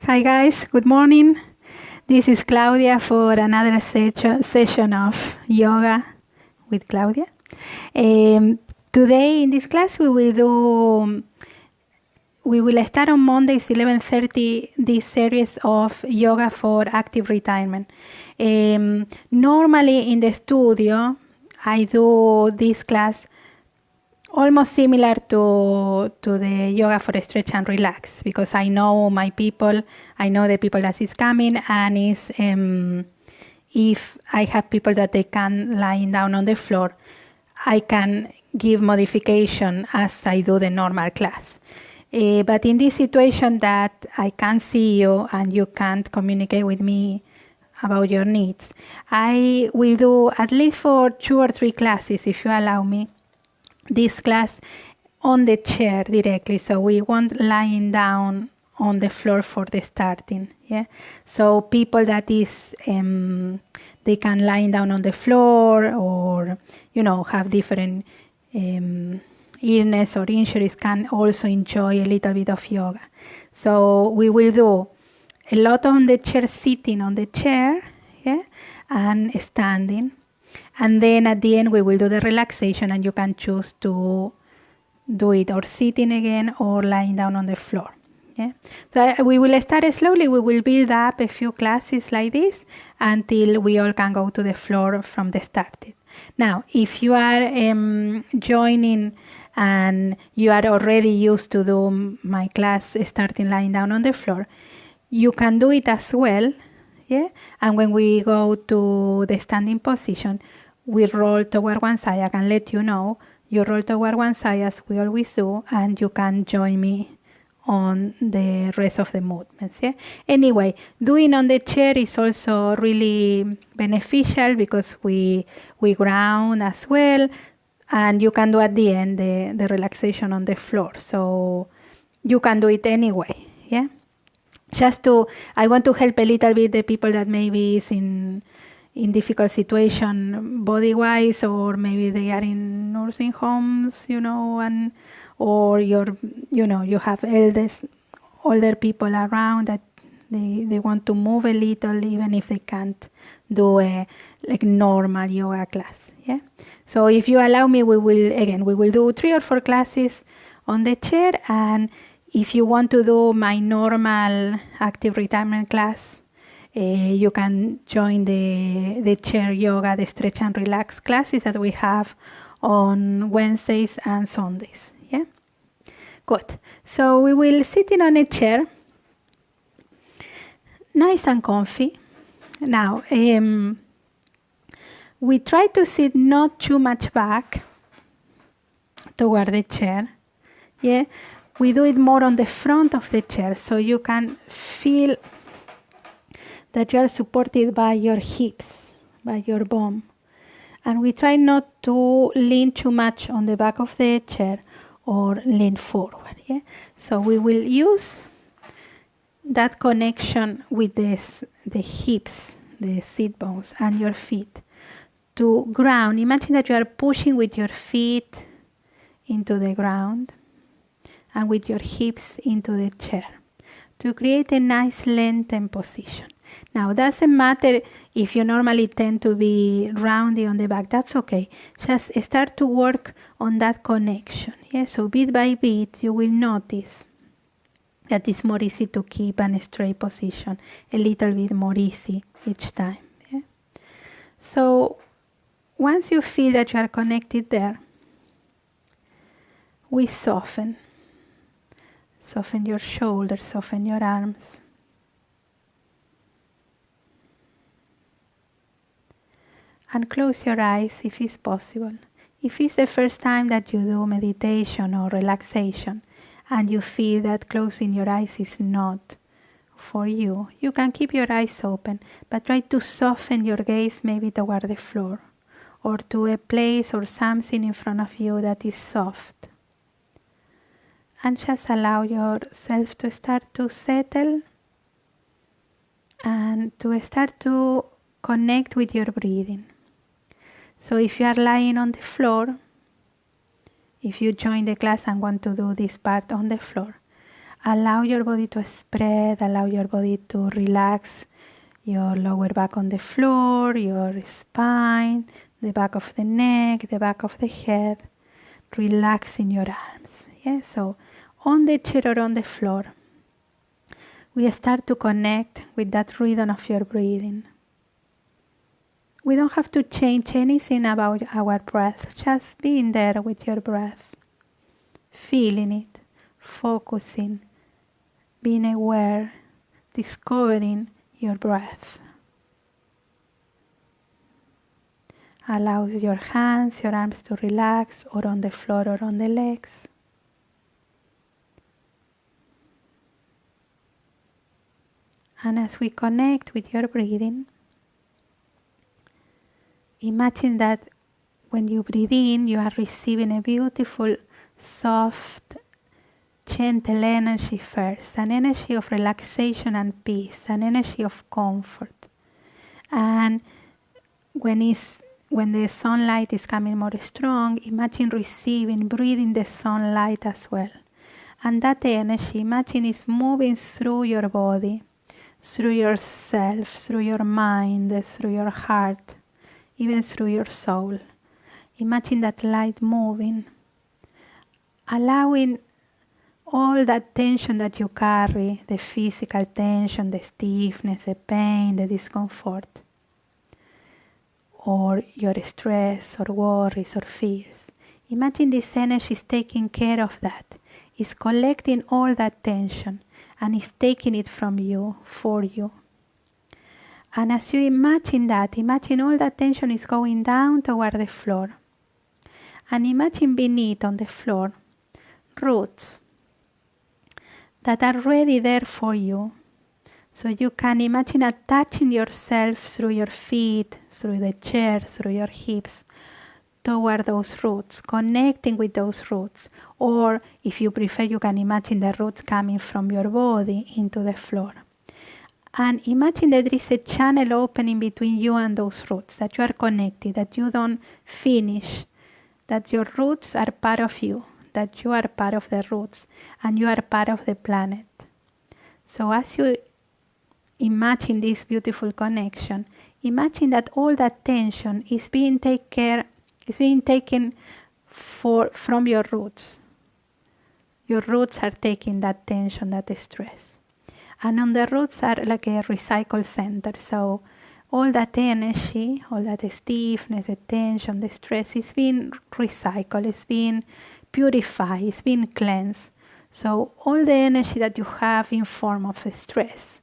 Hi guys, good morning. This is Claudia for another session of yoga with Claudia. Today in this class we will start on Mondays 11:30 this series of yoga for active retirement. Normally in the studio I do this class almost similar to the yoga for stretch and relax, because I know my people, I know the people that is coming, and is if I have people that they can lying down on the floor, I can give modification as I do the normal class. But in this situation that I can't see you and you can't communicate with me about your needs, I will do at least for 2 or 3 classes, if you allow me, this class on the chair directly, so we won't lying down on the floor for the starting. So people that is they can lie down on the floor, or have different illness or injuries, can also enjoy a little bit of yoga. So we will do a lot on the chair, sitting on the chair, and standing. And then at the end we will do the relaxation, and you can choose to do it or sitting again or lying down on the floor. So we will start slowly. We will build up a few classes like this until we all can go to the floor from the start. Now, if you are joining and you are already used to do my class starting lying down on the floor, you can do it as well. And when we go to the standing position, we roll toward one side. I can let you know. You roll toward one side as we always do, and you can join me on the rest of the movements. Anyway, doing on the chair is also really beneficial because we ground as well, and you can do at the end the relaxation on the floor. So you can do it anyway. I want to help a little bit the people that maybe is in difficult situation body-wise, or maybe they are in nursing homes, and or you have older people around that they want to move a little, even if they can't do a normal yoga class. So if you allow me, we will do 3 or 4 classes on the chair, and if you want to do my normal active retirement class, you can join the chair yoga, the stretch and relax classes that we have on Wednesdays and Sundays. Good. So we will sitting on a chair, nice and comfy. Now, we try to sit not too much back toward the chair. We do it more on the front of the chair, so you can feel that you are supported by your hips, by your bum. And we try not to lean too much on the back of the chair or lean forward. So we will use that connection with the hips, the sit bones, and your feet to ground. Imagine that you are pushing with your feet into the ground and with your hips into the chair to create a nice lengthened position. Now, doesn't matter if you normally tend to be roundy on the back, that's okay. Just start to work on that connection. So bit by bit, you will notice that it's more easy to keep a straight position, a little bit more easy each time. So once you feel that you are connected there, we soften. Soften your shoulders, soften your arms. And close your eyes if it's possible. If it's the first time that you do meditation or relaxation and you feel that closing your eyes is not for you, you can keep your eyes open, but try to soften your gaze maybe toward the floor or to a place or something in front of you that is soft. And just allow yourself to start to settle and to start to connect with your breathing. So if you are lying on the floor, if you join the class and want to do this part on the floor, Allow your body to spread, allow your body to relax your lower back on the floor, your spine, the back of the neck, the back of the head, relaxing your arms. Yeah, so on the chair or on the floor, we start to connect with that rhythm of your breathing. We don't have to change anything about our breath, just being there with your breath, feeling it, focusing, being aware, discovering your breath. Allow your hands, your arms to relax, or on the floor or on the legs. And as we connect with your breathing, imagine that when you breathe in, you are receiving a beautiful, soft, gentle energy first, an energy of relaxation and peace, an energy of comfort. And when the sunlight is coming more strong, imagine receiving, breathing the sunlight as well. And that energy, imagine, is moving through your body, through yourself, through your mind, through your heart, even through your soul. Imagine that light moving, allowing all that tension that you carry, the physical tension, the stiffness, the pain, the discomfort, or your stress or worries or fears. Imagine this energy is taking care of that. It's collecting all that tension and is taking it from you, for you. And as you imagine that, imagine all that tension is going down toward the floor. And imagine beneath on the floor, roots that are ready there for you. So you can imagine attaching yourself through your feet, through the chair, through your hips, toward those roots, connecting with those roots. Or if you prefer, you can imagine the roots coming from your body into the floor. And imagine that there is a channel opening between you and those roots, that you are connected, that you don't finish, that your roots are part of you, that you are part of the roots, and you are part of the planet. So as you imagine this beautiful connection, imagine that all that tension is being taken from your roots. Your roots are taking that tension, that stress. And on the roots are like a recycle center. So all that energy, all that stiffness, the tension, the stress is being recycled, it's being purified, it's being cleansed. So all the energy that you have in form of stress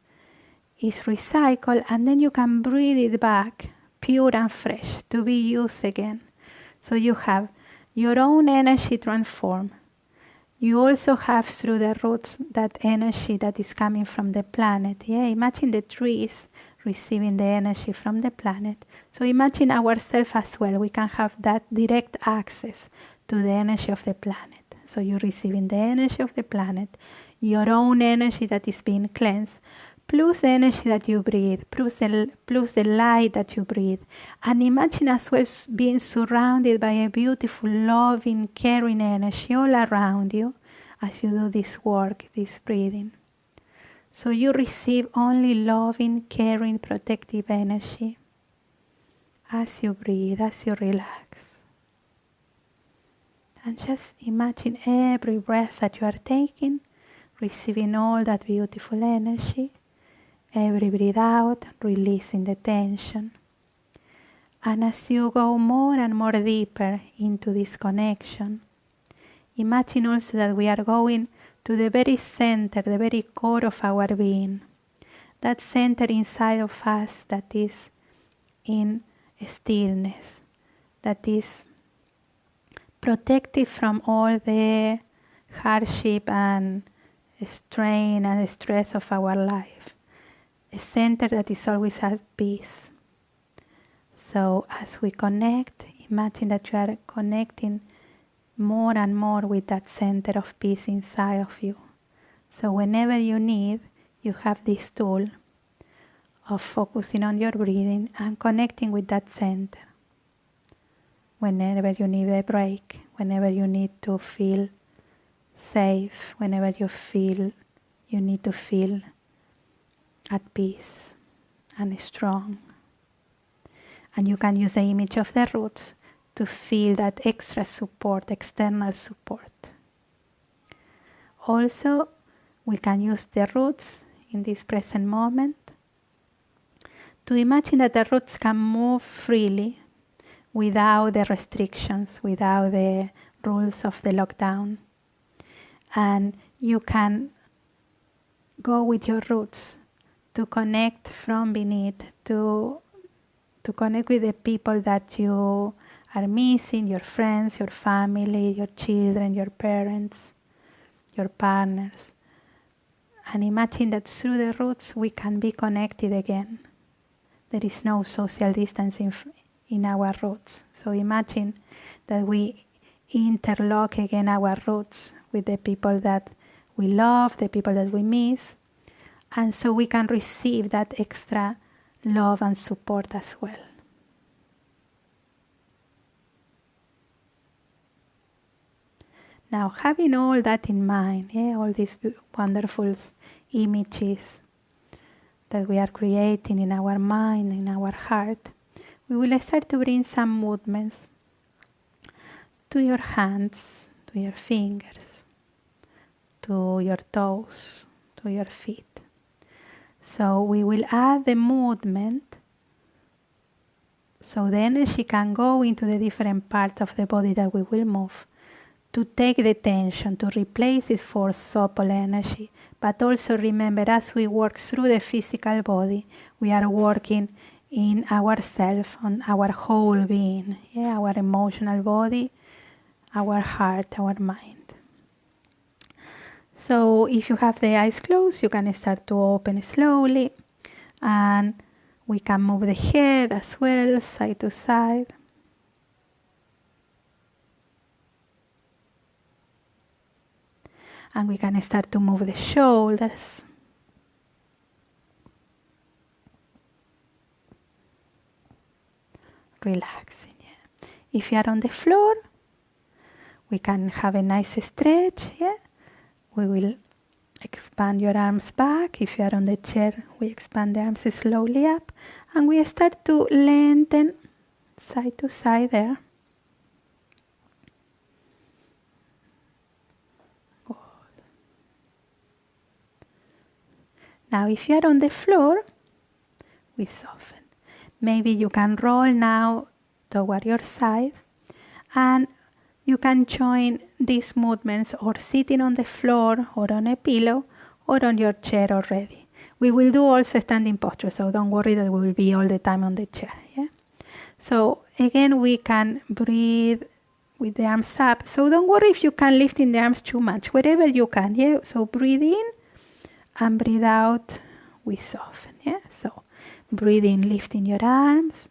is recycled, and then you can breathe it back, pure and fresh, to be used again. So you have your own energy transformed. You also have through the roots that energy that is coming from the planet. Yeah, imagine the trees receiving the energy from the planet. So imagine ourselves as well. We can have that direct access to the energy of the planet. So you're receiving the energy of the planet, your own energy that is being cleansed, plus the energy that you breathe, plus the light that you breathe. And imagine as well being surrounded by a beautiful, loving, caring energy all around you as you do this work, this breathing. So you receive only loving, caring, protective energy as you breathe, as you relax. And just imagine every breath that you are taking, receiving all that beautiful energy. Every breath out, releasing the tension. And as you go more and more deeper into this connection, imagine also that we are going to the very center, the very core of our being. That center inside of us that is in stillness, that is protected from all the hardship and strain and stress of our life. A center that is always at peace. So as we connect, imagine that you are connecting more and more with that center of peace inside of you. So whenever you need, you have this tool of focusing on your breathing and connecting with that center. Whenever you need a break, whenever you need to feel safe, whenever you feel you need to feel at peace and strong. And you can use the image of the roots to feel that extra support, external support. Also, we can use the roots in this present moment to imagine that the roots can move freely without the restrictions, without the rules of the lockdown. And you can go with your roots to connect from beneath, to connect with the people that you are missing, your friends, your family, your children, your parents, your partners. And imagine that through the roots we can be connected again. There is no social distancing in our roots. So imagine that we interlock again our roots with the people that we love, the people that we miss, and so we can receive that extra love and support as well. Now, having all that in mind, all these wonderful images that we are creating in our mind, in our heart, we will start to bring some movements to your hands, to your fingers, to your toes, to your feet. So we will add the movement so the energy can go into the different parts of the body that we will move, to take the tension, to replace it for supple energy. But also remember, as we work through the physical body, we are working in ourselves, on our whole being, our emotional body, our heart, our mind. So if you have the eyes closed, you can start to open slowly, and we can move the head as well, side to side. And we can start to move the shoulders. Relaxing. If you are on the floor, we can have a nice stretch. We will expand your arms back. If you are on the chair, we expand the arms slowly up. And we start to lengthen side to side there. Good. Now, if you are on the floor, we soften. Maybe you can roll now toward your side, and you can join these movements or sitting on the floor or on a pillow or on your chair already. We will do also standing posture, so don't worry that we will be all the time on the chair. So again, we can breathe with the arms up. So don't worry if you can lift in the arms too much, wherever you can. So breathe in and breathe out, we soften. So breathe in, lifting your arms.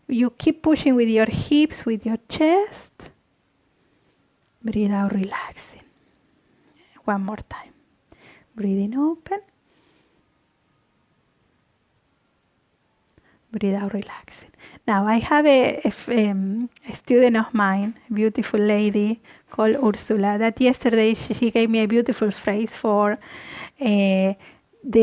You keep pushing with your hips, with your chest. Breathe out, relaxing. One more time. Breathing open. Breathe out, relaxing. Now, I have a student of mine, a beautiful lady called Ursula, that yesterday she gave me a beautiful phrase for the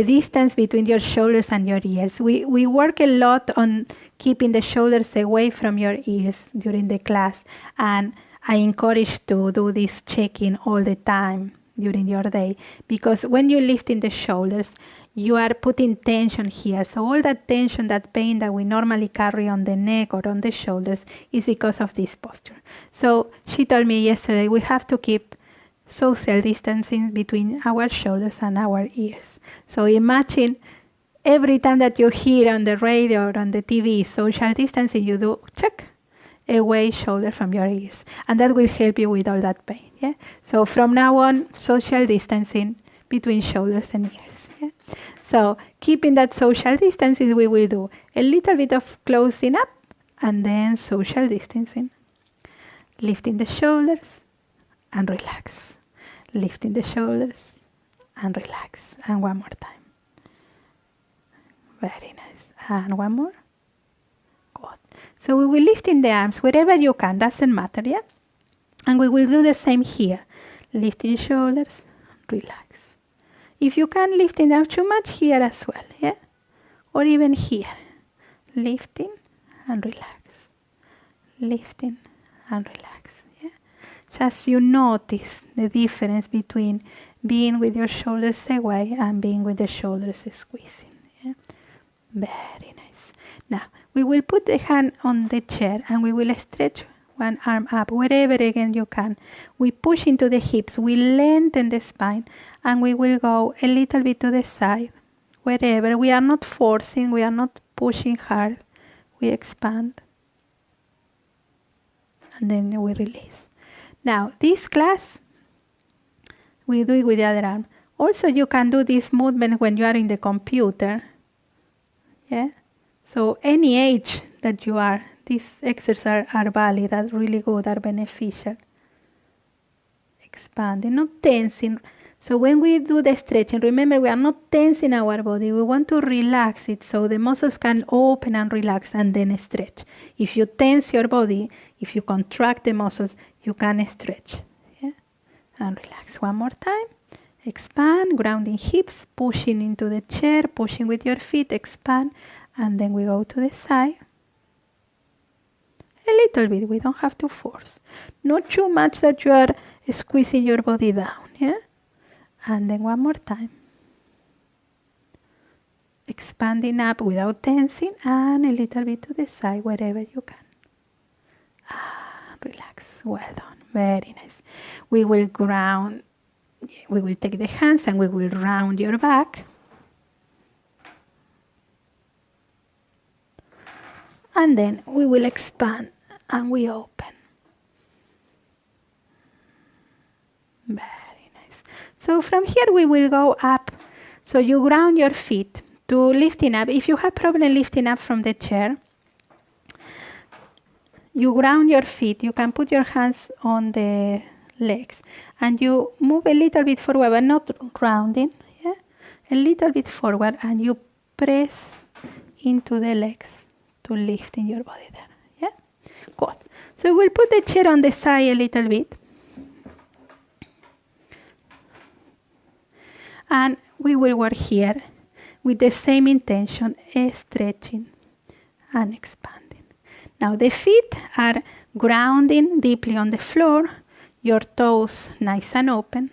distance between your shoulders and your ears. We work a lot on keeping the shoulders away from your ears during the class, and I encourage to do this checking all the time during your day, because when you lift in the shoulders, you are putting tension here. So all that tension, that pain that we normally carry on the neck or on the shoulders is because of this posture. So she told me yesterday we have to keep social distancing between our shoulders and our ears. So imagine every time that you hear on the radio or on the TV social distancing, you do check away shoulder from your ears, and that will help you with all that pain. So from now on, social distancing between shoulders and ears. So keeping that social distancing, we will do a little bit of closing up and then social distancing. Lifting the shoulders and relax. Lifting the shoulders and relax. And one more time. Very nice. And one more. Good. So we will lift in the arms wherever you can, doesn't matter, And we will do the same here. Lifting shoulders, relax. If you can't lifting up too much, here as well, yeah? Or even here. Lifting and relax. Lifting and relax, yeah? Just you notice the difference between being with your shoulders away and being with the shoulders squeezing, yeah? Very nice. Now, we will put the hand on the chair and we will stretch one arm up, wherever again you can. We push into the hips, we lengthen the spine, and we will go a little bit to the side, wherever. We are not forcing, we are not pushing hard. We expand, and then we release. Now, this class, we do it with the other arm. Also, you can do this movement when you are in the computer. Yeah? So, any age that you are, these exercises are valid, are really good, are beneficial. Expanding, not tensing. So when we do the stretching, remember we are not tensing our body. We want to relax it so the muscles can open and relax and then stretch. If you tense your body, if you contract the muscles, you can stretch. Yeah? And relax. One more time. Expand, grounding hips, pushing into the chair, pushing with your feet, expand, and then we go to the side. A little bit, we don't have to force. Not too much that you are squeezing your body down, yeah? And then one more time. Expanding up without tensing and a little bit to the side wherever you can. Relax, well done, very nice. We will ground, we will take the hands and we will round your back. And then we will expand and we open. Very nice. So from here we will go up. So you ground your feet to lifting up. If you have problem lifting up from the chair, you ground your feet. You can put your hands on the legs and you move a little bit forward, but not rounding. Yeah? A little bit forward and you press into the legs to lift in your body there. Yeah? Good. So we'll put the chair on the side a little bit. And we will work here with the same intention, stretching and expanding. Now the feet are grounding deeply on the floor, your toes nice and open.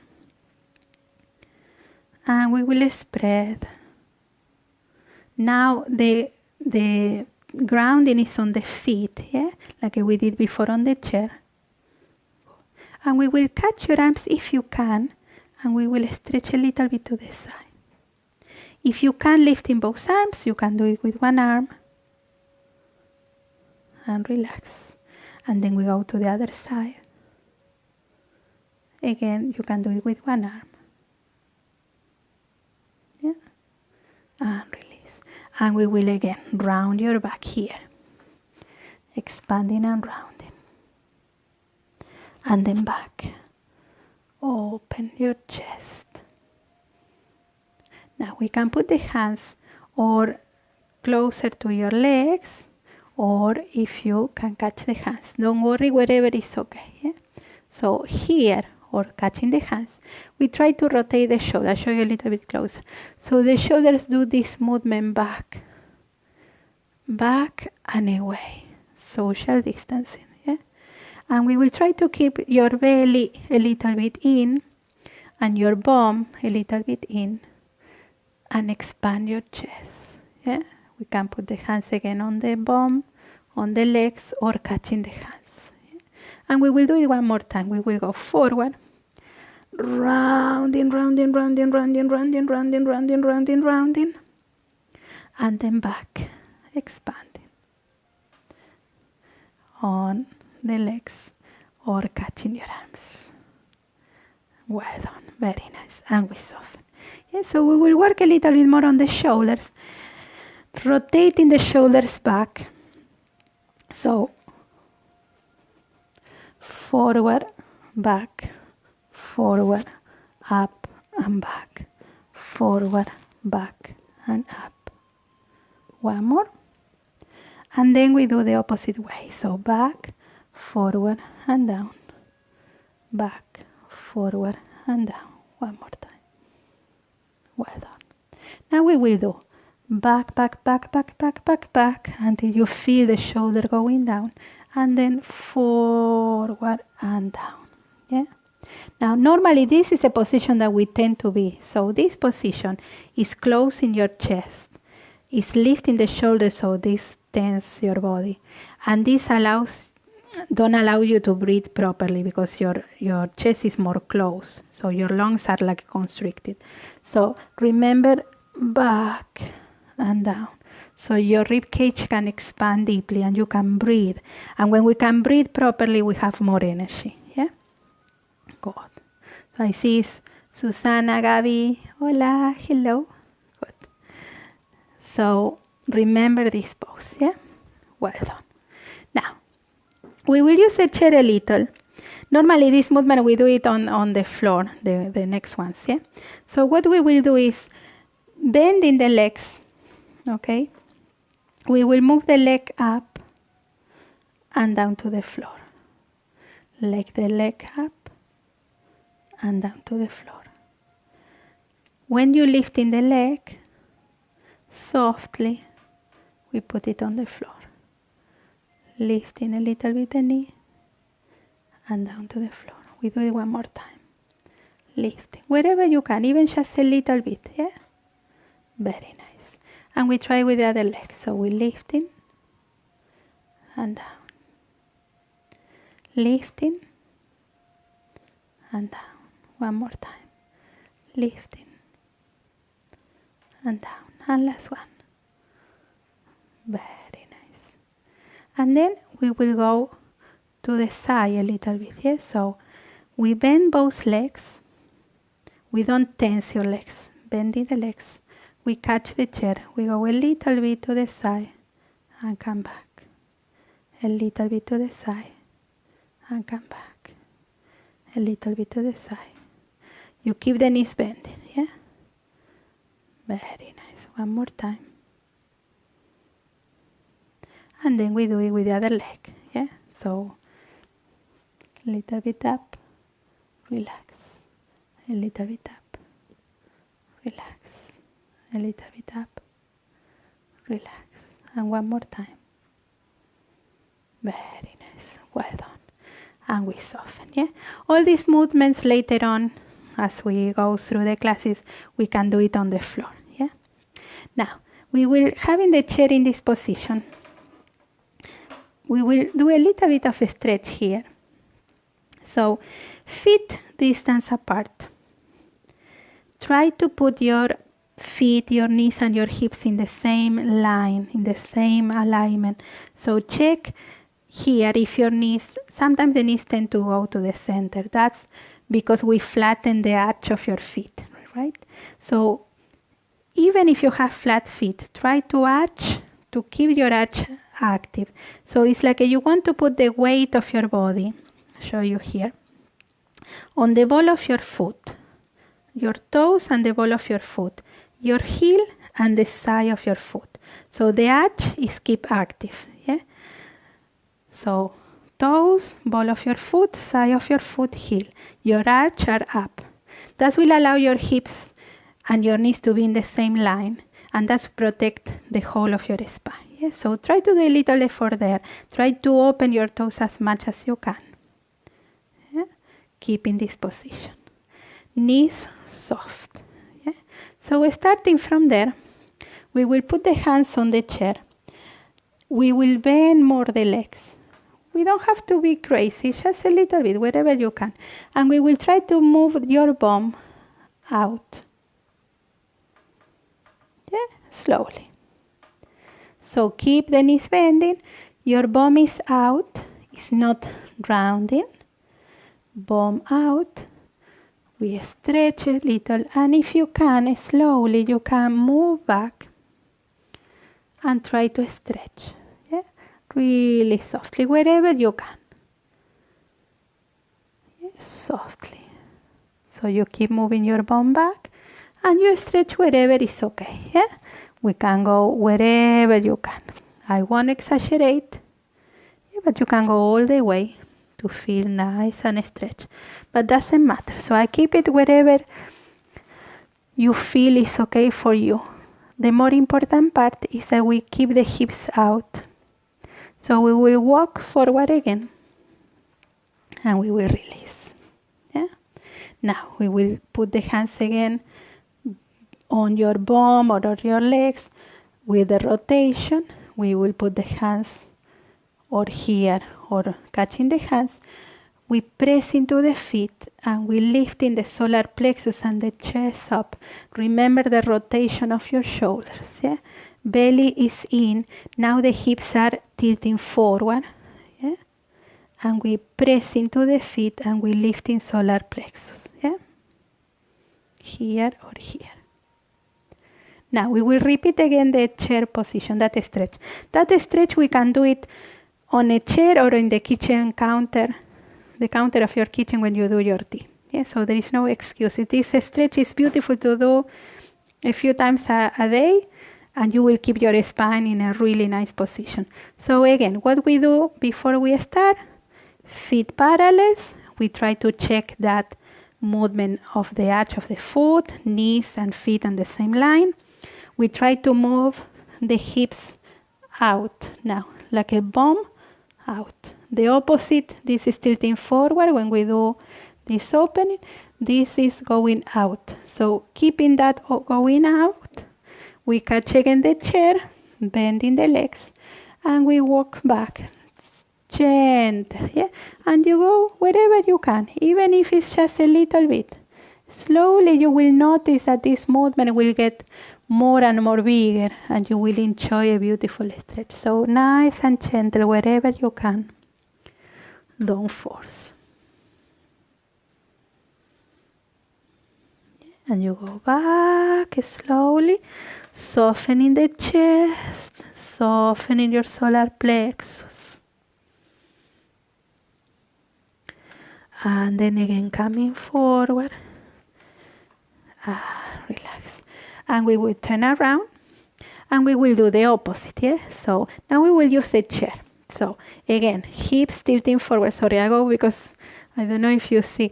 And we will spread. Now the grounding is on the feet, yeah, like we did before on the chair. And we will catch your arms if you can, and we will stretch a little bit to the side. If you can lift in both arms, you can do it with one arm. And relax. And then we go to the other side. Again, you can do it with one arm. Yeah? And release. And we will again round your back here. Expanding and rounding. And then back. Open your chest. Now we can put the hands or closer to your legs, or if you can catch the hands. Don't worry, wherever is okay. Yeah? So here, or catching the hands, we try to rotate the shoulder. I'll show you a little bit closer. So the shoulders do this movement back. Back and away. Social distancing. Yeah? And we will try to keep your belly a little bit in and your bum a little bit in and expand your chest. Yeah? We can put the hands again on the bum, on the legs, or catching the hands. Yeah? And we will do it one more time. We will go forward, rounding, rounding, rounding, rounding, rounding, rounding, rounding, rounding, rounding, and then back, expanding on the legs or catching your arms. Well done, very nice. And we soften. Yeah, so we will work a little bit more on the shoulders, rotating the shoulders back. So forward, back, forward, up and back, forward, back and up. One more. And then we do the opposite way. So back, forward and down. Back, forward and down. One more time. Well done. Now we will do back, back, back, back, back, back, back until you feel the shoulder going down, and then forward and down. Yeah. Now normally this is a position that we tend to be. So this position is closing your chest, is lifting the shoulders, so this tense your body, and this don't allow you to breathe properly because your chest is more closed, so your lungs are like constricted. So remember, back and down, so your rib cage can expand deeply and you can breathe. And when we can breathe properly, we have more energy. Yeah. Good. So I see Susana, Gabi. Hola, hello. Good. So remember this pose. Yeah. Well done. Now we will use the chair a little. Normally this movement we do it on the floor, the next ones. Yeah. So what we will do is bending the legs. Okay. We will move the leg up and down to the floor. Leg the leg up and down to the floor. When you lift in the leg, softly we put it on the floor. Lifting a little bit the knee and down to the floor. We do it one more time. Lifting wherever you can, even just a little bit. Yeah. Very nice. And we try with the other leg. So we lifting and down. Lifting and down. One more time. Lifting and down. And last one. Very nice. And then we will go to the side a little bit. Yes? So we bend both legs. We don't tense your legs. Bending the legs. We catch the chair. We go a little bit to the side and come back. A little bit to the side and come back. A little bit to the side. You keep the knees bending. Yeah? Very nice. One more time. And then we do it with the other leg. Yeah? So, a little bit up, relax. A little bit up, relax. A little bit up, relax. And one more time. Very nice. Well done. And we soften. Yeah? All these movements later on, as we go through the classes, we can do it on the floor. Yeah? Now, we will, having the chair in this position, we will do a little bit of a stretch here. So, feet distance apart. Try to put your feet, your knees and your hips in the same line, in the same alignment. So check here if your knees, sometimes the knees tend to go to the center. That's because we flatten the arch of your feet, right? So even if you have flat feet, try to arch, to keep your arch active. So it's like you want to put the weight of your body, I'll show you here, on the ball of your foot, your toes and the ball of your foot, your heel and the side of your foot. So the arch is keep active. Yeah. So toes, ball of your foot, side of your foot, heel. Your arch are up. That will allow your hips and your knees to be in the same line, and that's protect the whole of your spine. Yeah? So try to do a little effort there. Try to open your toes as much as you can. Yeah? Keep in this position. Knees soft. Yeah? So starting from there, we will put the hands on the chair. We will bend more the legs. We don't have to be crazy, just a little bit, wherever you can. And we will try to move your bum out. Yeah, slowly. So keep the knees bending. Your bum is out. It's not rounding. Bum out. We stretch a little. And if you can, slowly, you can move back and try to stretch. Yeah? Really softly, wherever you can. Yeah? Softly. So you keep moving your bum back and you stretch wherever is okay. Yeah? We can go wherever you can. I won't exaggerate, yeah, but you can go all the way to feel nice and stretch. But doesn't matter. So I keep it wherever you feel is okay for you. The more important part is that we keep the hips out. So we will walk forward again and we will release. Yeah? Now we will put the hands again on your bum or on your legs. With the rotation, we will put the hands or here or catching the hands. We press into the feet and we lift in the solar plexus and the chest up. Remember the rotation of your shoulders. Yeah? Belly is in. Now the hips are tilting forward. Yeah? And we press into the feet and we lift in solar plexus. Yeah? Here or here. Now we will repeat again the chair position, that stretch. That stretch we can do it on a chair or in the kitchen counter, the counter of your kitchen when you do your tea. Yeah, so there is no excuse. This stretch is beautiful to do a few times a day, and you will keep your spine in a really nice position. So again, what we do before we start, feet parallels. We try to check that movement of the arch of the foot, knees and feet on the same line. We try to move the hips out now, like a bomb out. The opposite, this is tilting forward when we do this opening. This is going out. So keeping that going out, we catch again the chair, bending the legs, and we walk back. Gentle, yeah? And you go wherever you can, even if it's just a little bit. Slowly you will notice that this movement will get more and more bigger, and you will enjoy a beautiful stretch. So nice and gentle wherever you can. Don't force. And you go back slowly, softening the chest, softening your solar plexus. And then again coming forward. Relax. And we will turn around and we will do the opposite. Yeah? So now we will use the chair. So again, hips tilting forward. Sorry, I go because I don't know if you see.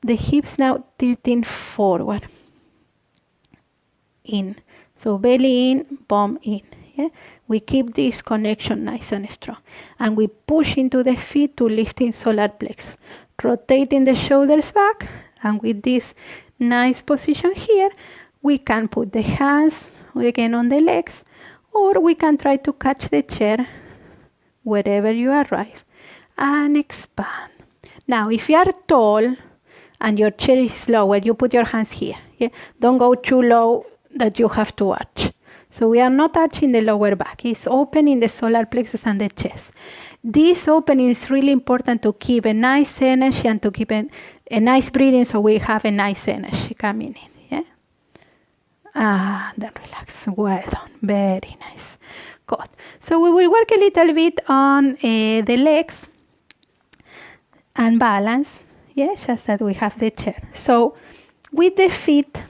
The hips now tilting forward. In. So belly in, bum in. Yeah? We keep this connection nice and strong. And we push into the feet to lift in solar plexus. Rotating the shoulders back. And with this nice position here, we can put the hands again on the legs, or we can try to catch the chair wherever you arrive and expand. Now, if you are tall and your chair is lower, you put your hands here. Yeah? Don't go too low that you have to arch. So we are not arching the lower back. It's opening the solar plexus and the chest. This opening is really important to keep a nice energy and to keep a nice breathing, so we have a nice energy coming in. Then relax. Well done. Very nice. Good. So we will work a little bit on the legs and balance. Yeah, just that we have the chair. So with the feet,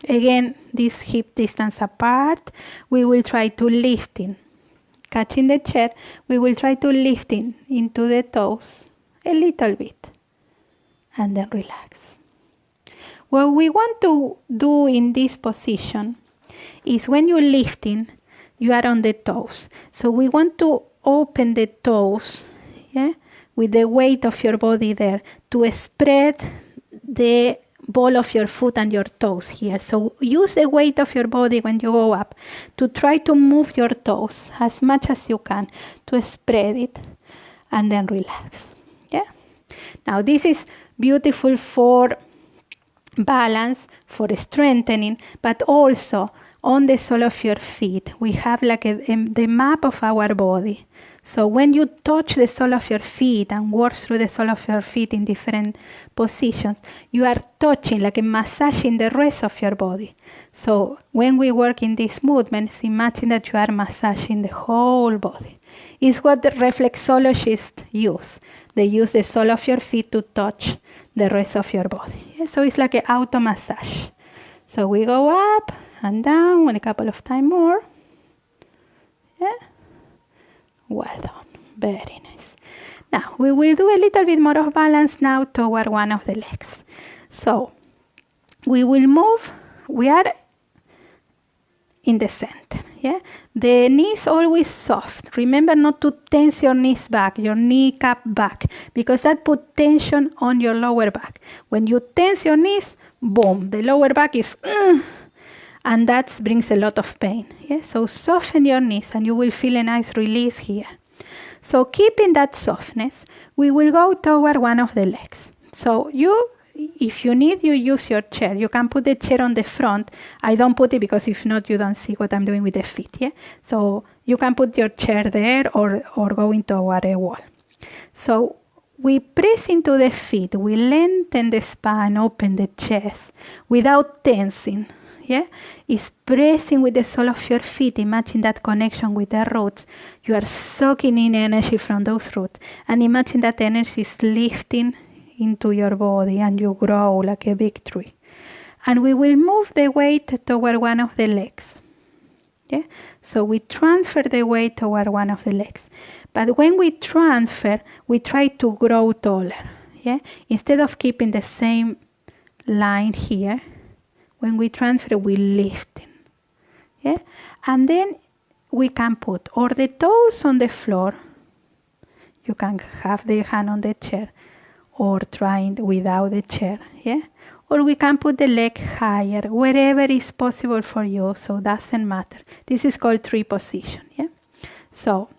again, this hip distance apart, we will try to lift in. Catching the chair, we will try to lift in into the toes a little bit. And then relax. What we want to do in this position is when you're lifting, you are on the toes. So we want to open the toes, yeah, with the weight of your body there, to spread the ball of your foot and your toes here. So use the weight of your body when you go up to try to move your toes as much as you can to spread it, and then relax. Yeah. Now this is beautiful for balance, for strengthening, but also on the sole of your feet. We have like the map of our body. So when you touch the sole of your feet and work through the sole of your feet in different positions, you are touching, like a massaging the rest of your body. So when we work in these movements, imagine that you are massaging the whole body. It's what the reflexologists use. They use the sole of your feet to touch the rest of your body. Yeah? So it's like an auto massage. So we go up and down and a couple of times more. Yeah. Well done. Very nice. Now we will do a little bit more of balance now toward one of the legs. So we will move we are in the center. Yeah, the knees always soft. Remember not to tense your knees back, your kneecap back, because that put tension on your lower back. When you tense your knees, boom, the lower back is, and that brings a lot of pain. Yeah, so soften your knees, and you will feel a nice release here. So keeping that softness, we will go toward one of the legs. So if you need, you use your chair. You can put the chair on the front. I don't put it because if not, you don't see what I'm doing with the feet. Yeah. So you can put your chair there or going toward a wall. So we press into the feet. We lengthen the spine, open the chest without tensing. Yeah, it's pressing with the sole of your feet. Imagine that connection with the roots. You are soaking in energy from those roots, and imagine that energy is lifting into your body, and you grow like a big tree. And we will move the weight toward one of the legs. Yeah, so we transfer the weight toward one of the legs. But when we transfer, we try to grow taller. Yeah, instead of keeping the same line here. When we transfer, we lift it. Yeah? And then we can put or the toes on the floor. You can have the hand on the chair or trying without the chair. Yeah? Or we can put the leg higher, wherever is possible for you. So it doesn't matter. This is called tree position. Yeah? So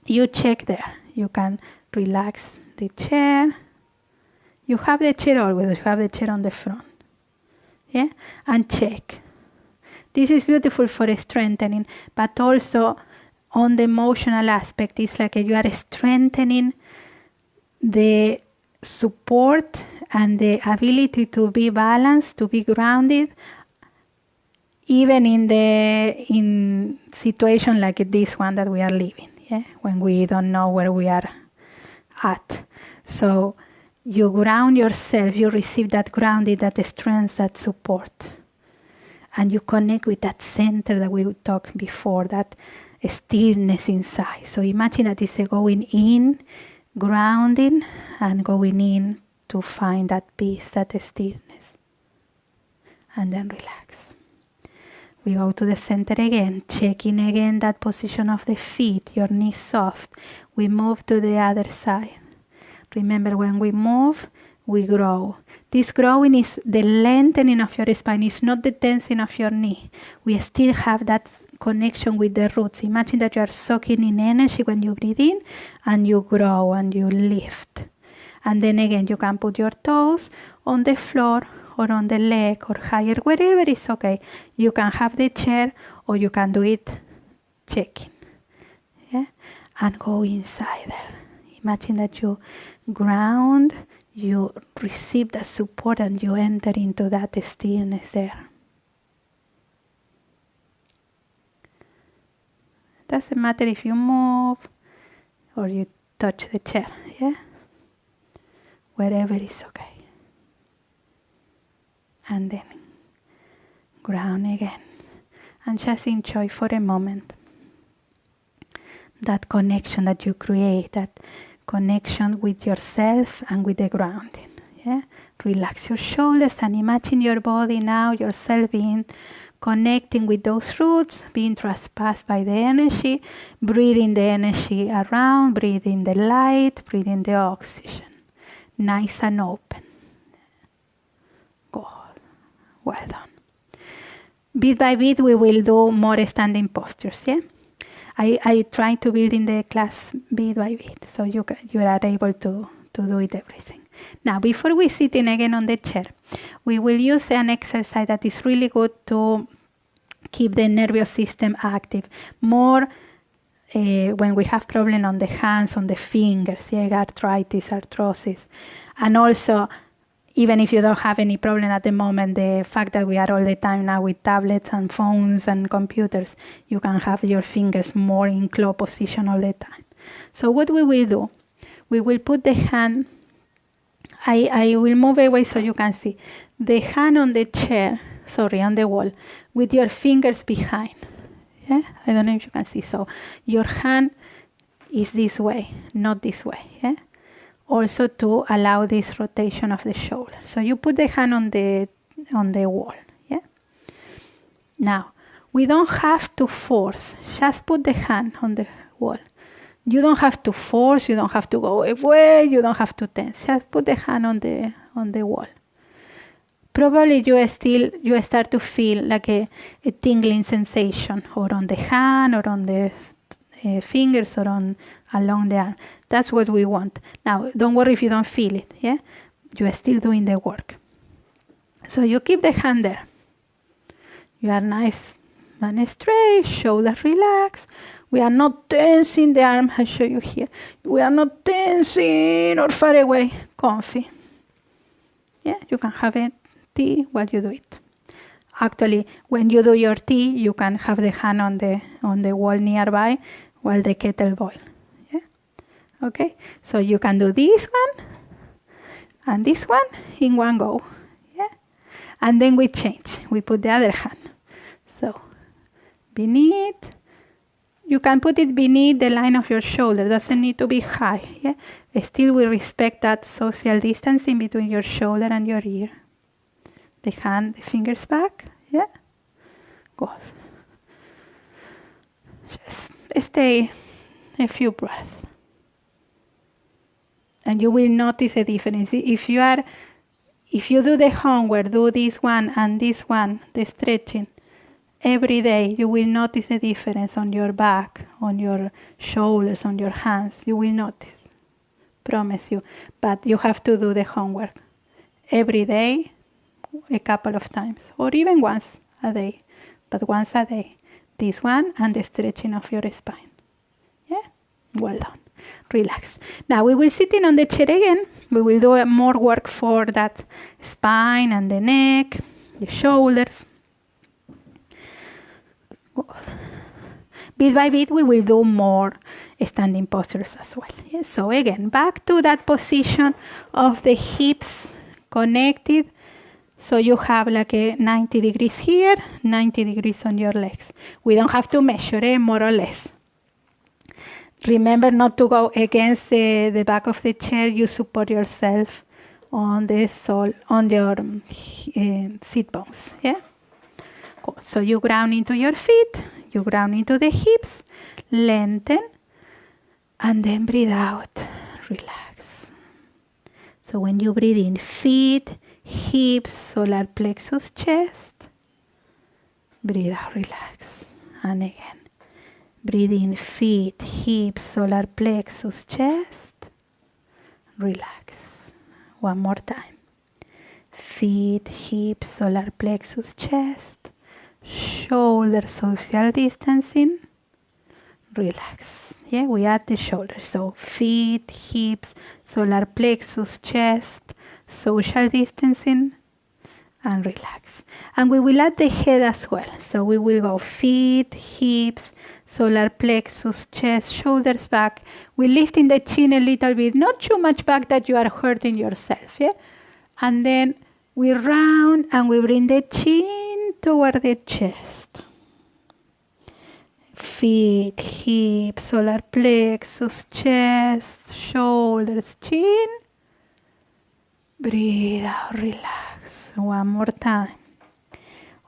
you check there. You can relax the chair. You have the chair always. You have the chair on the front. Yeah, and check. This is beautiful for strengthening, but also on the emotional aspect, it's like you are strengthening the support and the ability to be balanced, to be grounded, even in situation like this one that we are living. Yeah, when we don't know where we are at. So you ground yourself, you receive that grounding, that strength, that support. And you connect with that center that we talked before, that stillness inside. So imagine that it's going in, grounding, and going in to find that peace, that stillness. And then relax. We go to the center again, checking again that position of the feet, your knees soft. We move to the other side. Remember, when we move, we grow. This growing is the lengthening of your spine. It's not the tensing of your knee. We still have that connection with the roots. Imagine that you are soaking in energy when you breathe in, and you grow and you lift. And then again, you can put your toes on the floor or on the leg or higher, wherever is okay. You can have the chair or you can do it checking. Yeah? And go inside there. Imagine that you ground, you receive that support, and you enter into that stillness there. Doesn't matter if you move or you touch the chair, yeah? Wherever is okay. And then ground again. And just enjoy for a moment that connection that you create, that connection with yourself and with the grounding. Yeah? Relax your shoulders and imagine your body now, yourself being connecting with those roots, being trespassed by the energy, breathing the energy around, breathing the light, breathing the oxygen. Nice and open. Good. Well done. Bit by bit we will do more standing postures, yeah? I try to build in the class bit by bit, so you are able to do it everything. Now, before we sit in again on the chair, we will use an exercise that is really good to keep the nervous system active. More when we have problem on the hands, on the fingers, yeah, arthritis, arthrosis, and also even if you don't have any problem at the moment, the fact that we are all the time now with tablets and phones and computers, you can have your fingers more in claw position all the time. So what we will do, we will put the hand, I will move away so you can see, the hand on the chair, on the wall, with your fingers behind. Yeah, I don't know if you can see. So your hand is this way, not this way. Yeah. Also to allow this rotation of the shoulder. So you put the hand on the wall, yeah? Now, we don't have to force. Just put the hand on the wall. You don't have to force. You don't have to go away. You don't have to tense. Just put the hand on the wall. Probably you start to feel like a tingling sensation, or on the hand, or on the fingers, or along the arm. That's what we want. Now, don't worry if you don't feel it. Yeah, you are still doing the work. So you keep the hand there. You are nice and straight, shoulders relaxed. We are not tensing the arm. I'll show you here. We are not tensing or far away. Comfy. Yeah, you can have a tea while you do it. Actually, when you do your tea, you can have the hand on the wall nearby while the kettle boils. Yeah? Okay? So you can do this one and this one in one go. Yeah? And then we change. We put the other hand. So, beneath. You can put it beneath the line of your shoulder. Doesn't need to be high. Yeah? Still, we respect that social distancing between your shoulder and your ear. The hand, the fingers back. Yeah? Good. Just stay a few breaths. And you will notice a difference. If you do the homework, do this one and this one, the stretching, every day you will notice a difference on your back, on your shoulders, on your hands. You will notice. Promise you. But you have to do the homework. Every day, a couple of times. Or even once a day. But once a day. This one and the stretching of your spine. Yeah? Well done. Relax. Now we will sit in on the chair again. We will do more work for that spine and the neck, the shoulders. Good. Bit by bit we will do more standing postures as well. Yes? So again, back to that position of the hips connected. So you have like a 90 degrees here, 90 degrees on your legs. We don't have to measure, more or less. Remember not to go against the back of the chair. You support yourself on the sole, on your seat bones. Yeah. Cool. So you ground into your feet. You ground into the hips. Lengthen, and then breathe out. Relax. So when you breathe in, feet, hips, solar plexus, chest. Breathe out. Relax. And again. Breathe in, feet, hips, solar plexus, chest. Relax. One more time. Feet, hips, solar plexus, chest. Shoulders, social distancing. Relax. Yeah, we add the shoulders. So feet, hips, solar plexus, chest, social distancing. And relax. And we will add the head as well. So we will go feet, hips, solar plexus, chest, shoulders back. We're lifting the chin a little bit, not too much back that you are hurting yourself. Yeah? And then we round and we bring the chin toward the chest. Feet, hips, solar plexus, chest, shoulders, chin. Breathe out, relax. One more time.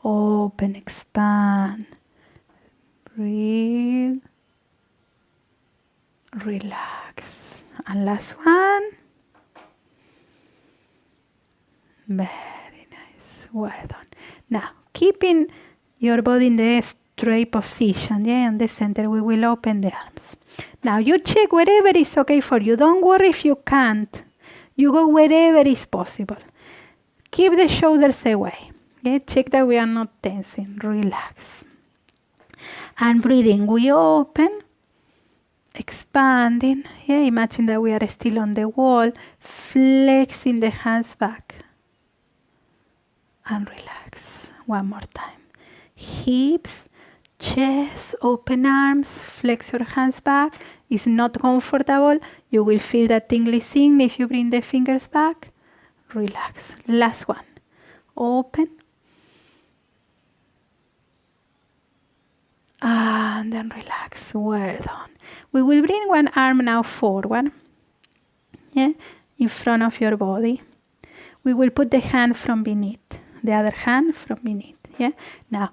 Open, expand. Breathe. Relax. And last one. Very nice. Well done. Now, keeping your body in the straight position, yeah, in the center, we will open the arms. Now, you check wherever is okay for you. Don't worry if you can't. You go wherever is possible. Keep the shoulders away. Yeah? Check that we are not tensing. Relax. And breathing, we open, expanding. Yeah? Imagine that we are still on the wall, flexing the hands back. And relax. One more time. Hips, chest, open arms, flex your hands back. It's not comfortable. You will feel that tingly thing if you bring the fingers back. Relax. Last one. Open. And then relax. Well done. We will bring one arm now forward. Yeah, in front of your body. We will put the hand from beneath. The other hand from beneath. Yeah. Now,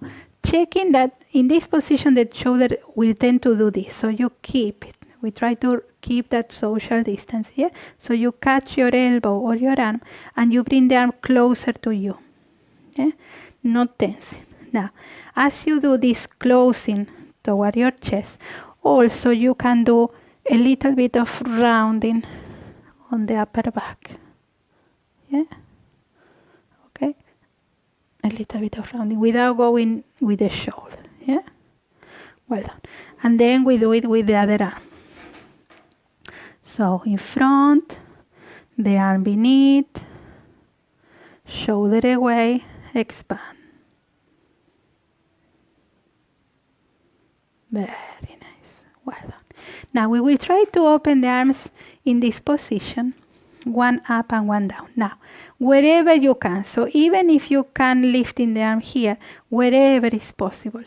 checking that in this position the shoulder will tend to do this, so you keep it. We try to keep that social distance here. So you catch your elbow or your arm and you bring the arm closer to you. Yeah? Not tensing. Now, as you do this closing toward your chest, also you can do a little bit of rounding on the upper back. Yeah? Okay? A little bit of rounding without going with the shoulder. Yeah? Well done. And then we do it with the other arm. So in front, the arm beneath, shoulder away, expand. Very nice. Well done. Now we will try to open the arms in this position, one up and one down. Now, wherever you can. So even if you can lift in the arm here, wherever is possible.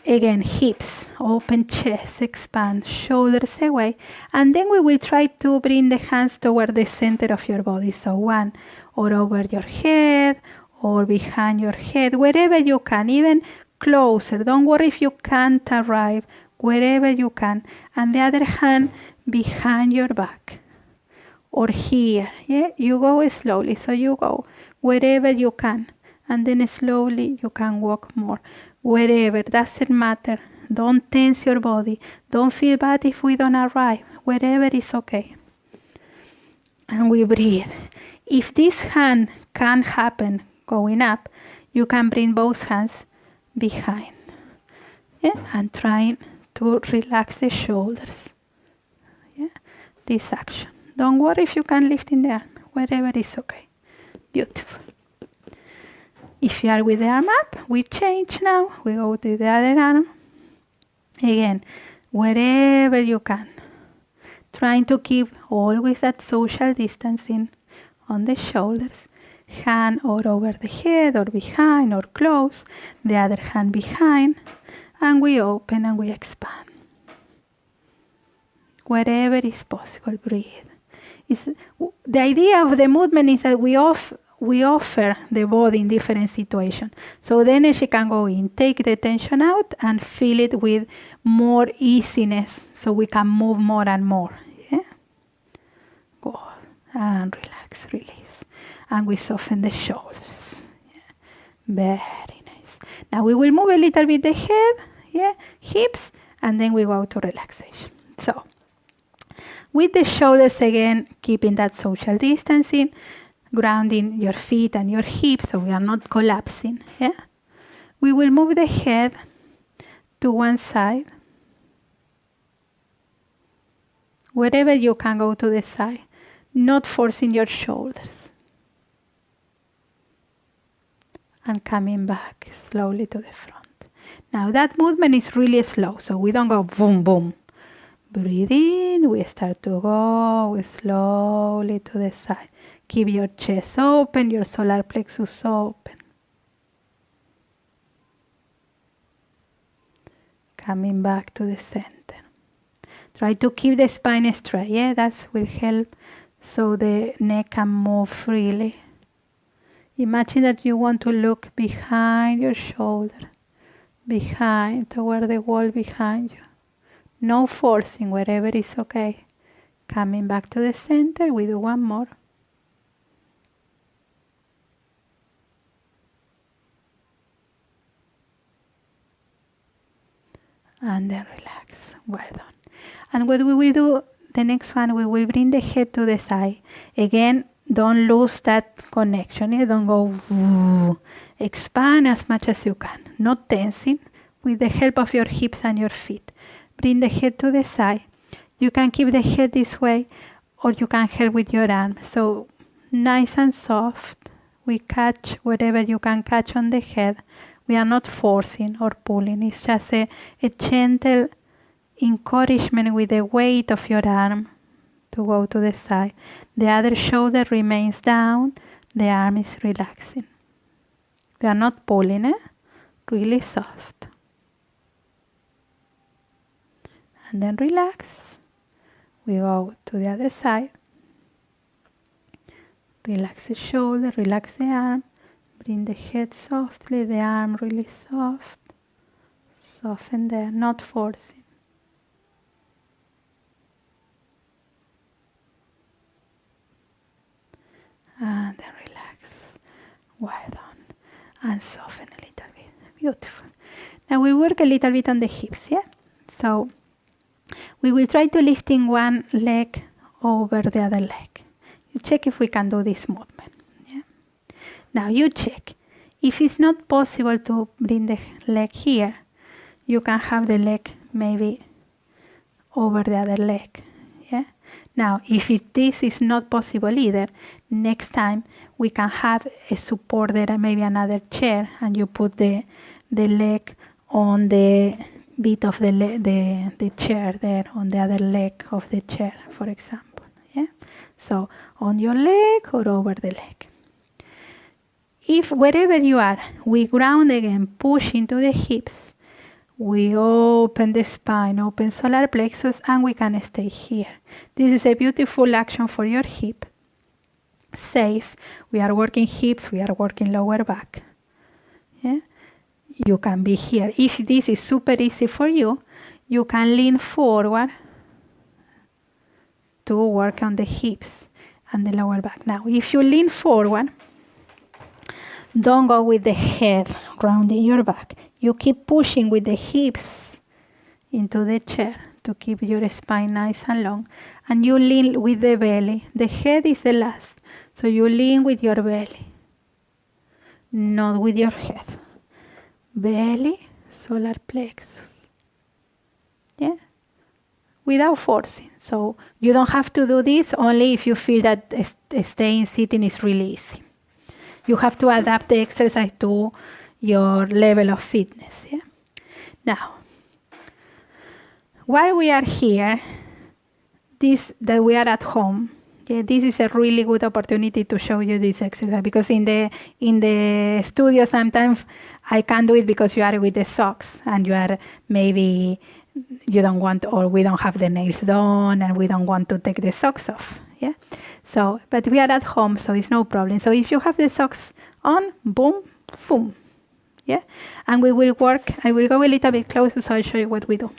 Again, hips, open chest, expand, shoulders away. And then we will try to bring the hands toward the center of your body. So one, or over your head, or behind your head, wherever you can, even closer. Don't worry if you can't arrive, wherever you can. And the other hand behind your back. Or here, yeah? You go slowly, so you go wherever you can. And then slowly you can walk more. Wherever, doesn't matter. Don't tense your body. Don't feel bad if we don't arrive. Wherever is okay. And we breathe. If this hand can't happen going up, you can bring both hands behind. Yeah? And trying to relax the shoulders. Yeah? This action. Don't worry if you can lift in the arm. Wherever is okay. Beautiful. If you are with the arm up, we change now. We go to the other arm. Again, wherever you can. Trying to keep always that social distancing on the shoulders. Hand or over the head or behind or close. The other hand behind. And we open and we expand. Wherever is possible, breathe. The idea of the movement is that we offer the body in different situations. So the energy can go in, take the tension out and feel it with more easiness so we can move more and more. Yeah? Go and relax, release. And we soften the shoulders. Yeah? Very nice. Now we will move a little bit the head, yeah, hips, and then we go to relaxation. So, with the shoulders again, keeping that social distancing, grounding your feet and your hips so we are not collapsing. Yeah? We will move the head to one side. Wherever you can go to the side, not forcing your shoulders. And coming back slowly to the front. Now that movement is really slow, so we don't go boom, boom. Breathe in, we start to go slowly to the side. Keep your chest open, your solar plexus open. Coming back to the center. Try to keep the spine straight, yeah, that will help so the neck can move freely. Imagine that you want to look behind your shoulder, behind, toward the wall behind you. No forcing, wherever is okay. Coming back to the center, we do one more. And then relax. Well done. And what we will do, the next one, we will bring the head to the side. Again, don't lose that connection. Don't go, woo. Expand as much as you can. Not tensing, with the help of your hips and your feet. Bring the head to the side. You can keep the head this way, or you can help with your arm. So nice and soft. We catch whatever you can catch on the head. We are not forcing or pulling. It's just a gentle encouragement with the weight of your arm to go to the side. The other shoulder remains down. The arm is relaxing. We are not pulling, really soft. And then relax. We go to the other side. Relax the shoulder, relax the arm. Bring the head softly, the arm really soft. Soften there, not forcing. And then relax. Well done. And soften a little bit. Beautiful. Now we work a little bit on the hips, yeah? So we will try to lifting one leg over the other leg. You check if we can do this movement. Yeah? Now you check. If it's not possible to bring the leg here, you can have the leg maybe over the other leg. Yeah? Now, if this is not possible either, next time we can have a support there and maybe another chair, and you put the leg on the bit of the chair there, on the other leg of the chair, for example. Yeah? So, on your leg or over the leg. If wherever you are, we ground again, push into the hips, we open the spine, open solar plexus, and we can stay here. This is a beautiful action for your hip. Safe. We are working hips, we are working lower back. Yeah? You can be here. If this is super easy for you, you can lean forward to work on the hips and the lower back. Now, if you lean forward, don't go with the head rounding your back. You keep pushing with the hips into the chair to keep your spine nice and long. And you lean with the belly. The head is the last. So you lean with your belly, not with your head. Belly, solar plexus. Yeah? Without forcing. So you don't have to do this only if you feel that staying sitting is really easy. You have to adapt the exercise to your level of fitness. Yeah? Now, while we are here, that we are at home, yeah, this is a really good opportunity to show you this exercise, because in the studio sometimes I can't do it because you are with the socks and you are maybe you don't want, or we don't have the nails done and we don't want to take the socks off. Yeah. So, but we are at home, so it's no problem. So if you have the socks on, boom, boom. Yeah. And we will work. I will go a little bit closer so I'll show you what we do.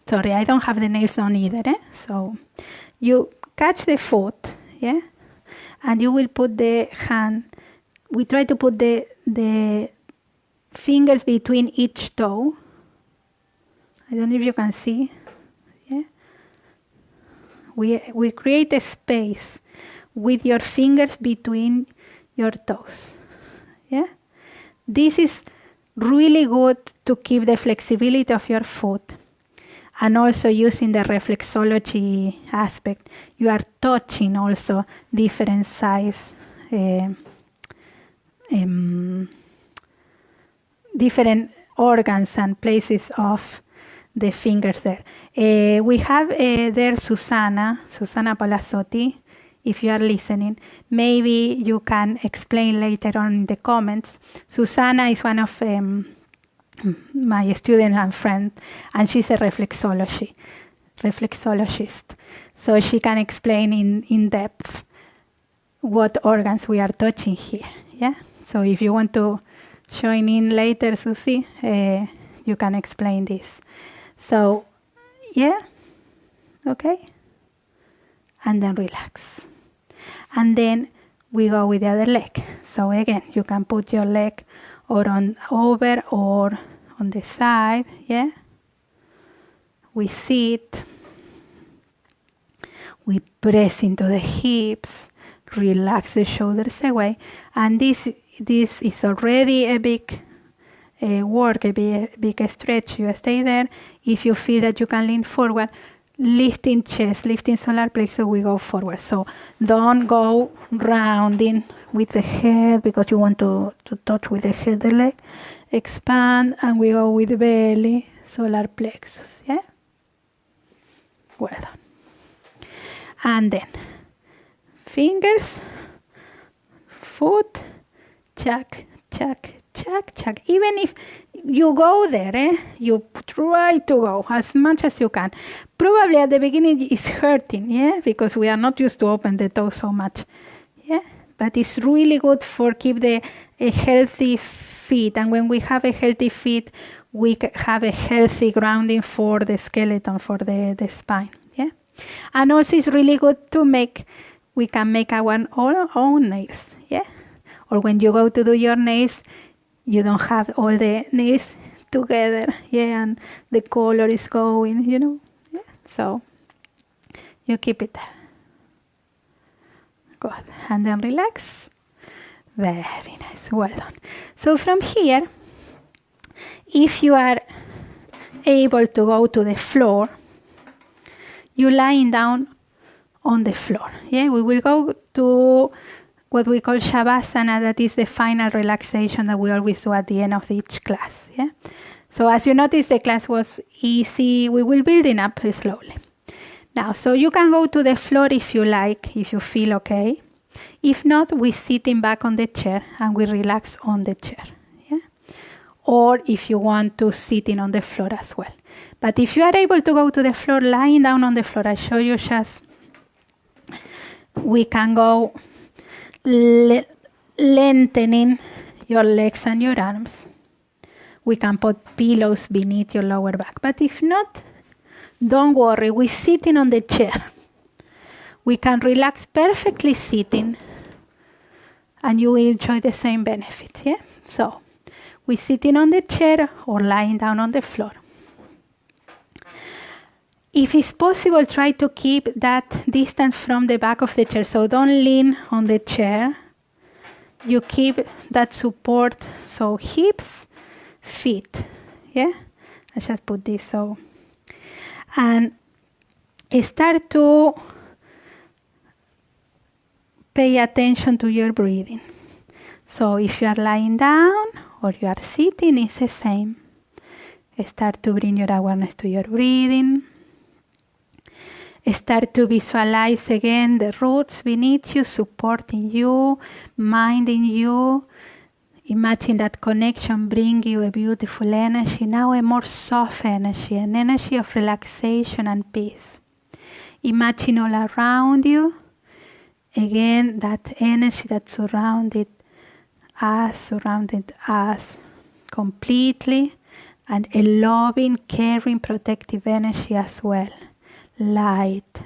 Sorry, I don't have the nails on either. So you catch the foot, yeah, and you will put the hand. We try to put the fingers between each toe. I don't know if you can see. Yeah, we create a space with your fingers between your toes. Yeah, this is really good to keep the flexibility of your foot. And also using the reflexology aspect, you are touching also different size, different organs and places of the fingers there. We have there Susana Palazzotti. If you are listening, maybe you can explain later on in the comments. Susana is one of my student and friend, and she's a reflexologist, so she can explain in depth what organs we are touching here. Yeah, so if you want to join in later, Susie, you can explain this. So yeah, okay, and then relax, and then we go with the other leg. So again, you can put your leg or over or on the side, yeah. We sit, we press into the hips, relax the shoulders away, and this is already a big work, a big stretch. You stay there. If you feel that you can lean forward, lifting chest, lifting solar plexus, we go forward. So don't go rounding with the head because you want to touch with the head the leg. Expand, and we go with the belly, solar plexus. Yeah? Well done. And then fingers, foot, chuck, chuck, chuck, chuck. Even if you go there, you try to go as much as you can. Probably at the beginning it's hurting, yeah, because we are not used to open the toes so much, yeah. But it's really good for keep a healthy feet. And when we have a healthy feet, we have a healthy grounding for the skeleton, for the spine. Yeah. And also it's really good to we can make our own nails. Yeah. Or when you go to do your nails, you don't have all the nails together. Yeah. And the color is going, Yeah. So you keep it there. Good. And then relax. Very nice. Well done. So from here, if you are able to go to the floor, you lying down on the floor. Yeah, we will go to what we call Shavasana. That is the final relaxation that we always do at the end of each class. Yeah. So as you notice, the class was easy. We will building up slowly. Now, so you can go to the floor if you like, if you feel okay. If not, we sitting back on the chair and we relax on the chair. Yeah? Or if you want to sitting on the floor as well. But if you are able to go to the floor, lying down on the floor, I show you just, we can go lengthening your legs and your arms. We can put pillows beneath your lower back. But if not, don't worry, we're sitting on the chair. We can relax perfectly sitting and you will enjoy the same benefit. Yeah? So, we're sitting on the chair or lying down on the floor. If it's possible, try to keep that distance from the back of the chair. So don't lean on the chair. You keep that support. So hips, feet. Yeah? I just put this so. And start to pay attention to your breathing. So if you are lying down or you are sitting, it's the same. Start to bring your awareness to your breathing. Start to visualize again the roots beneath you, supporting you, minding you. Imagine that connection bring you a beautiful energy, now a more soft energy, an energy of relaxation and peace. Imagine all around you, again, that energy that surrounded us completely, and a loving, caring, protective energy as well. Light.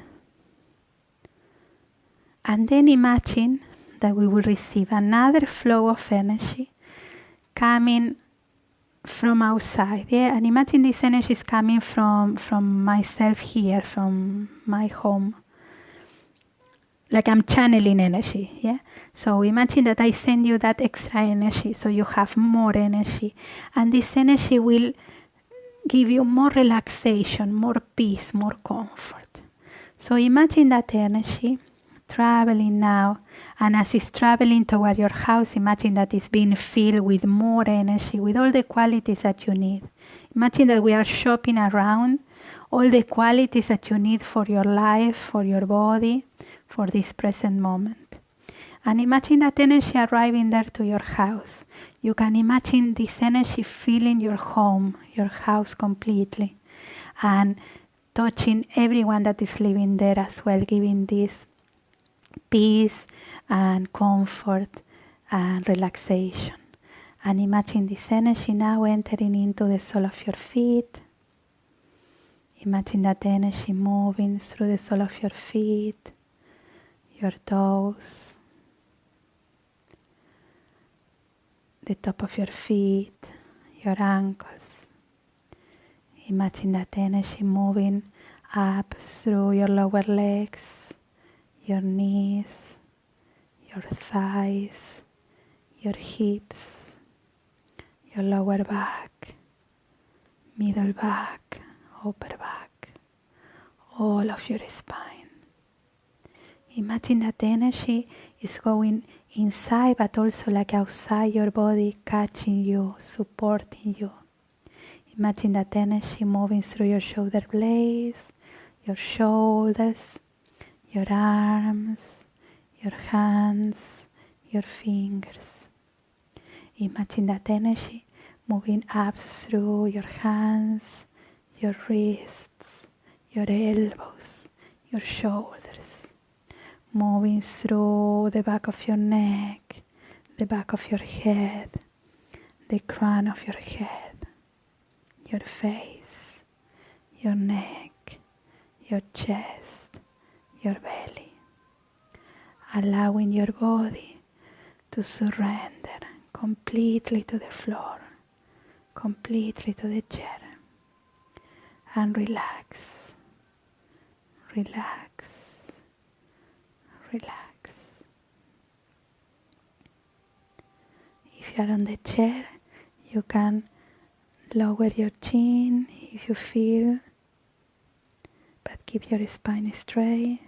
And then imagine that we will receive another flow of energy coming from outside. Yeah, and imagine this energy is coming from myself here, from my home. Like I'm channeling energy. Yeah. So imagine that I send you that extra energy, so you have more energy, and this energy will give you more relaxation, more peace, more comfort. So imagine that energy traveling now, and as it's traveling toward your house, imagine that it's being filled with more energy, with all the qualities that you need. Imagine that we are shopping around all the qualities that you need for your life, for your body, for this present moment. And imagine that energy arriving there to your house. You can imagine this energy filling your home, your house completely, and touching everyone that is living there as well, giving this peace and comfort and relaxation. And imagine this energy now entering into the sole of your feet. Imagine that energy moving through the sole of your feet, your toes, the top of your feet, your ankles. Imagine that energy moving up through your lower legs, your knees, your thighs, your hips, your lower back, middle back, upper back, all of your spine. Imagine that the energy is going inside but also like outside your body, catching you, supporting you. Imagine that energy moving through your shoulder blades, your shoulders, your arms, your hands, your fingers. Imagine that energy moving up through your hands, your wrists, your elbows, your shoulders, moving through the back of your neck, the back of your head, the crown of your head, your face, your neck, your chest, your belly, allowing your body to surrender completely to the floor, completely to the chair, and relax, relax, relax. If you are on the chair, you can lower your chin if you feel, but keep your spine straight.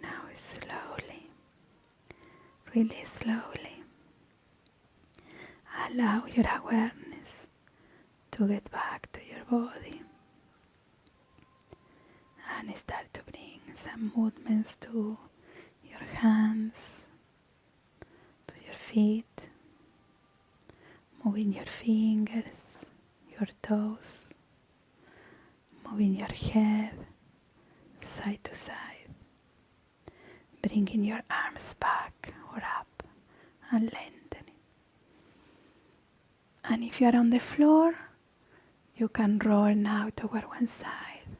Now slowly, really slowly, allow your awareness to get back to your body and start to bring some movements to your hands, to your feet, moving your fingers, your toes, moving your head side to side, bringing your arms back or up and lengthening. And if you are on the floor, you can roll now toward one side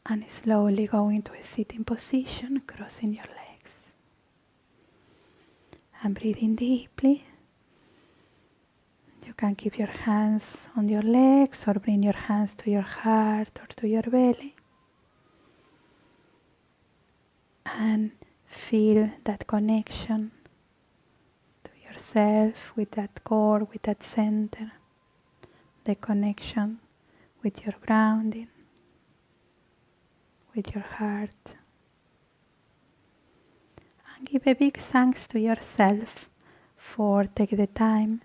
and slowly go into a sitting position, crossing your legs. And breathing deeply. You can keep your hands on your legs or bring your hands to your heart or to your belly. And feel that connection to yourself with that core, with that center. The connection with your grounding, with your heart. And give a big thanks to yourself for taking the time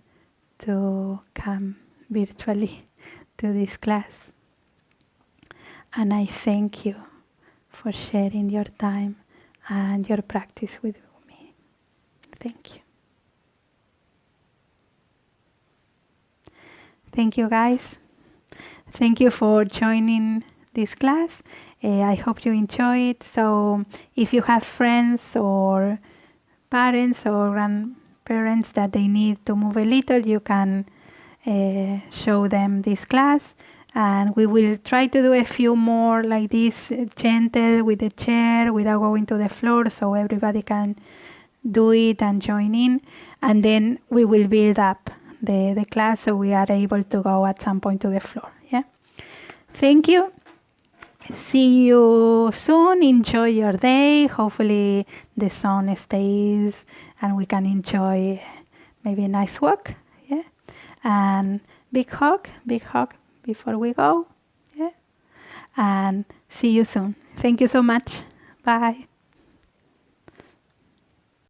to come virtually to this class. And I thank you for sharing your time and your practice with me. Thank you. Thank you, guys. Thank you for joining this class. I hope you enjoy it. So if you have friends or parents or grandparents that they need to move a little, you can show them this class. And we will try to do a few more like this, gentle with the chair without going to the floor, so everybody can do it and join in. And then we will build up the class so we are able to go at some point to the floor. Yeah. Thank you. See you soon. Enjoy your day. Hopefully the sun stays and we can enjoy maybe a nice walk. Yeah. And big hug before we go. Yeah. And see you soon. Thank you so much. Bye.